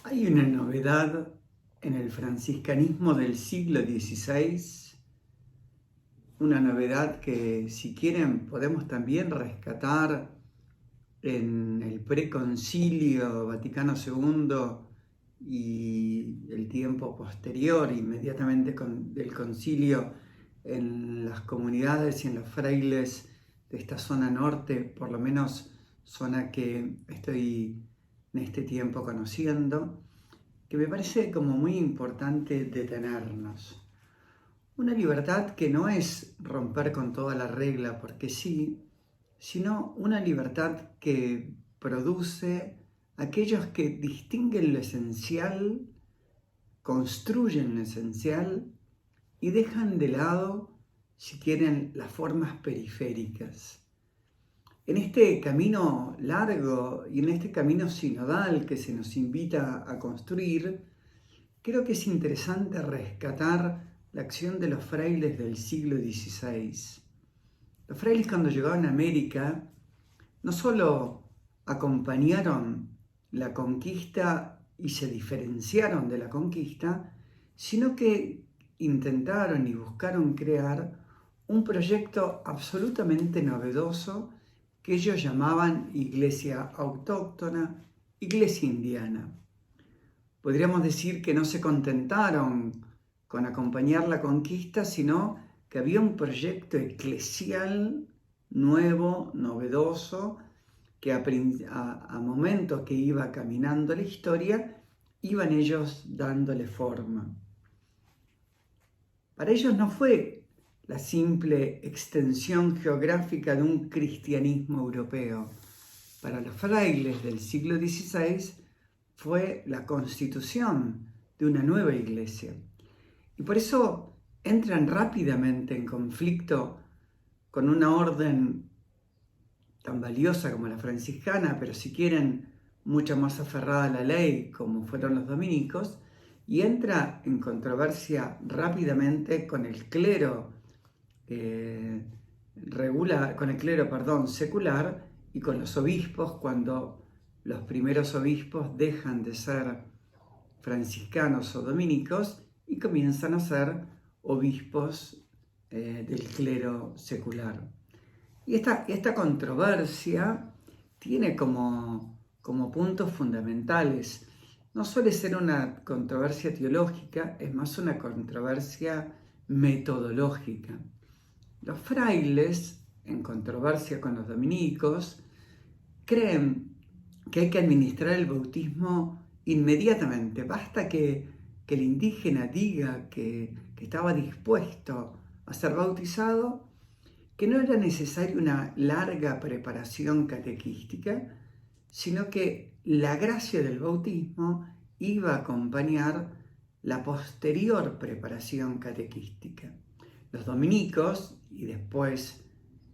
Hay una novedad en el franciscanismo del siglo XVI, una novedad que, si quieren, podemos también rescatar en el preconcilio Vaticano II y el tiempo posterior, inmediatamente del concilio, en las comunidades y en los frailes de esta zona norte, por lo menos zona que estoy en este tiempo conociendo, que me parece como muy importante detenernos. Una libertad que no es romper con toda la regla porque sí, sino una libertad que produce aquellos que distinguen lo esencial, construyen lo esencial y dejan de lado, si quieren, las formas periféricas. En este camino largo y en este camino sinodal que se nos invita a construir, creo que es interesante rescatar la acción de los frailes del siglo XVI. Los frailes, cuando llegaron a América, no solo acompañaron la conquista y se diferenciaron de la conquista, sino que intentaron y buscaron crear un proyecto absolutamente novedoso que ellos llamaban Iglesia Autóctona, Iglesia Indiana. Podríamos decir que no se contentaron con acompañar la conquista, sino que había un proyecto eclesial nuevo, novedoso, que a momentos que iba caminando la historia, iban ellos dándole forma. Para ellos no fue la simple extensión geográfica de un cristianismo europeo. Para los frailes del siglo XVI fue la constitución de una nueva iglesia. Y por eso entran rápidamente en conflicto con una orden tan valiosa como la franciscana, pero si quieren mucho más aferrada a la ley como fueron los dominicos, y entra en controversia rápidamente con el clero secular y con los obispos, cuando los primeros obispos dejan de ser franciscanos o dominicos y comienzan a ser obispos del clero secular. Y esta controversia tiene como puntos fundamentales. No suele ser una controversia teológica, es más una controversia metodológica. Los frailes, en controversia con los dominicos, creen que hay que administrar el bautismo inmediatamente. Basta que el indígena diga que estaba dispuesto a ser bautizado, que no era necesaria una larga preparación catequística, sino que la gracia del bautismo iba a acompañar la posterior preparación catequística. Los dominicos y después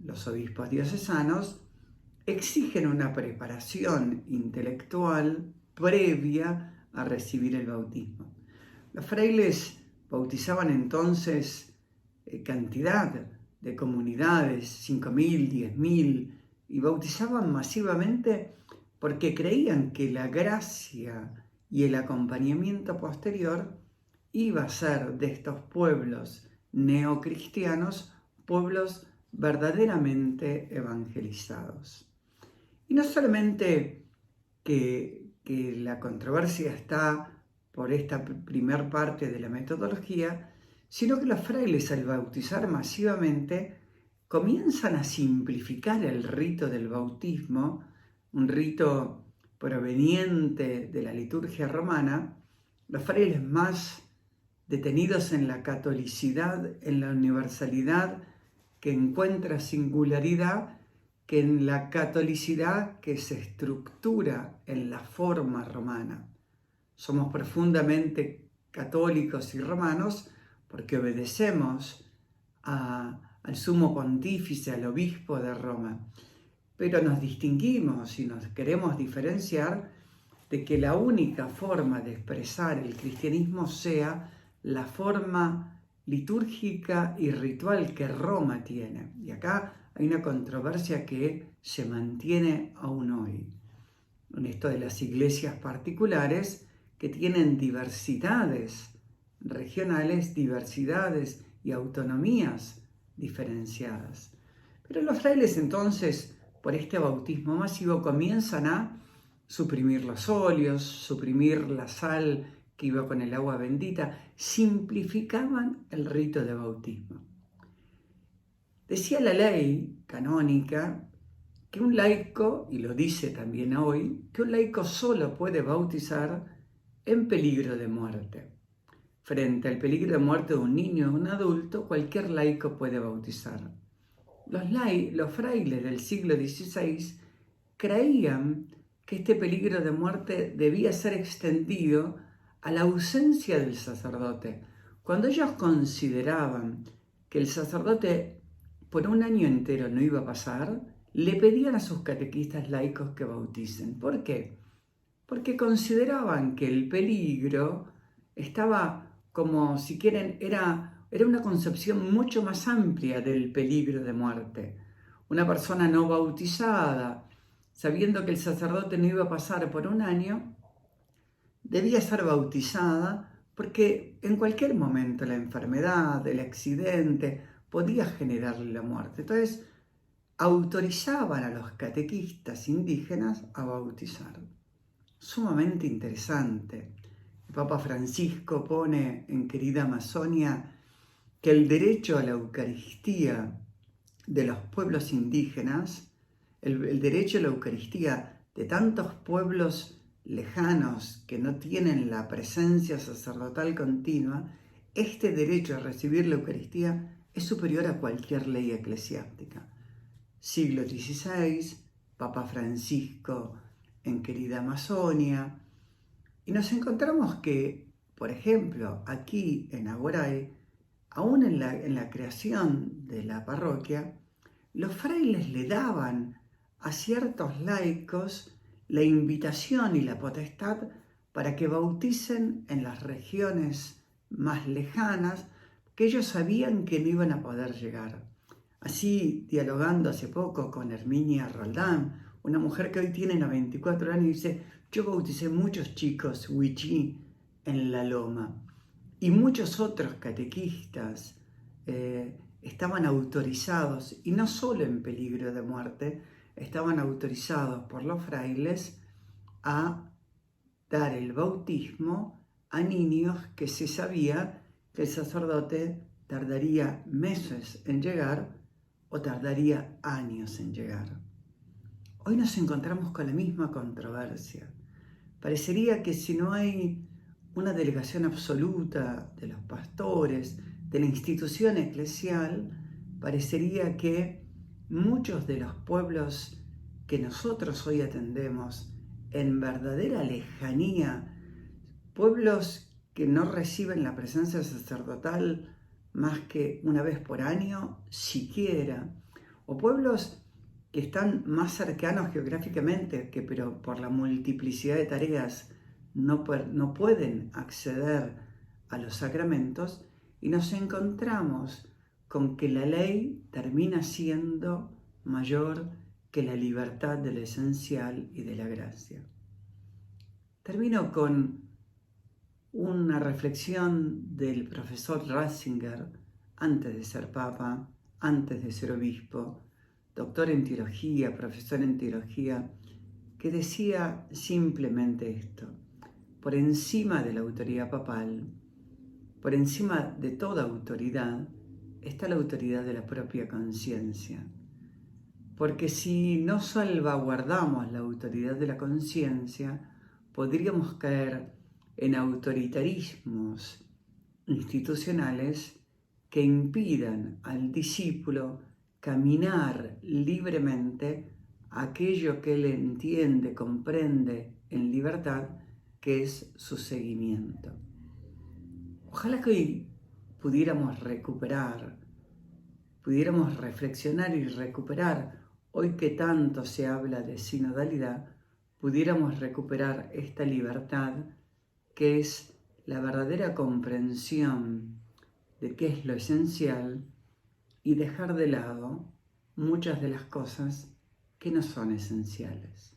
los obispos diocesanos exigen una preparación intelectual previa a recibir el bautismo. Los frailes bautizaban entonces cantidad de comunidades, 5.000, 10.000, y bautizaban masivamente porque creían que la gracia y el acompañamiento posterior iba a ser de estos pueblos neocristianos pueblos verdaderamente evangelizados. Y no solamente que la controversia está por esta primer parte de la metodología, sino que los frailes, al bautizar masivamente, comienzan a simplificar el rito del bautismo, un rito proveniente de la liturgia romana. Los frailes más detenidos en la catolicidad, en la universalidad que encuentra singularidad, que en la catolicidad que se estructura en la forma romana. Somos profundamente católicos y romanos porque obedecemos al sumo pontífice, al obispo de Roma. Pero nos distinguimos y nos queremos diferenciar de que la única forma de expresar el cristianismo sea la forma litúrgica y ritual que Roma tiene. Y acá hay una controversia que se mantiene aún hoy. En esto de las iglesias particulares, que tienen diversidades regionales, diversidades y autonomías diferenciadas. Pero los frailes entonces, por este bautismo masivo, comienzan a suprimir los óleos, suprimir la sal que iba con el agua bendita, simplificaban el rito de bautismo. Decía la ley canónica que un laico, y lo dice también hoy, que un laico solo puede bautizar en peligro de muerte. Frente al peligro de muerte de un niño o un adulto, cualquier laico puede bautizar. Los frailes del siglo XVI creían que este peligro de muerte debía ser extendido a la ausencia del sacerdote. Cuando ellos consideraban que el sacerdote por un año entero no iba a pasar, le pedían a sus catequistas laicos que bauticen. ¿Por qué? Porque consideraban que el peligro estaba, como si quieren, era una concepción mucho más amplia del peligro de muerte. Una persona no bautizada, sabiendo que el sacerdote no iba a pasar por un año, debía ser bautizada porque en cualquier momento la enfermedad, el accidente, podía generarle la muerte. Entonces, autorizaban a los catequistas indígenas a bautizar. Sumamente interesante. El Papa Francisco pone en Querida Amazonia que el derecho a la Eucaristía de los pueblos indígenas, el derecho a la Eucaristía de tantos pueblos lejanos que no tienen la presencia sacerdotal continua, este derecho a recibir la Eucaristía es superior a cualquier ley eclesiástica. Siglo XVI, Papa Francisco en Querida Amazonia, y nos encontramos que, por ejemplo, aquí en Aguaray, aún en la creación de la parroquia, los frailes le daban a ciertos laicos la invitación y la potestad para que bauticen en las regiones más lejanas, que ellos sabían que no iban a poder llegar. Así, dialogando hace poco con Herminia Roldán, una mujer que hoy tiene 94 años, dice: yo bauticé muchos chicos wichí en La Loma, y muchos otros catequistas estaban autorizados, y no solo en peligro de muerte, estaban autorizados por los frailes a dar el bautismo a niños que se sabía que el sacerdote tardaría meses en llegar o tardaría años en llegar. Hoy nos encontramos con la misma controversia. Parecería que si no hay una delegación absoluta de los pastores, de la institución eclesial, parecería que muchos de los pueblos que nosotros hoy atendemos en verdadera lejanía, pueblos que no reciben la presencia sacerdotal más que una vez por año, siquiera, o pueblos que están más cercanos geográficamente, pero por la multiplicidad de tareas no pueden acceder a los sacramentos, y nos encontramos con que la ley termina siendo mayor que la libertad de lo esencial y de la gracia. Termino con una reflexión del profesor Ratzinger, antes de ser papa, antes de ser obispo, doctor en teología, profesor en teología, que decía simplemente esto: por encima de la autoridad papal, por encima de toda autoridad, está la autoridad de la propia conciencia. Porque si no salvaguardamos la autoridad de la conciencia, podríamos caer en autoritarismos institucionales que impidan al discípulo caminar libremente aquello que él entiende, comprende en libertad, que es su seguimiento. Ojalá que hoy pudiéramos reflexionar y recuperar, hoy que tanto se habla de sinodalidad, pudiéramos recuperar esta libertad que es la verdadera comprensión de qué es lo esencial y dejar de lado muchas de las cosas que no son esenciales.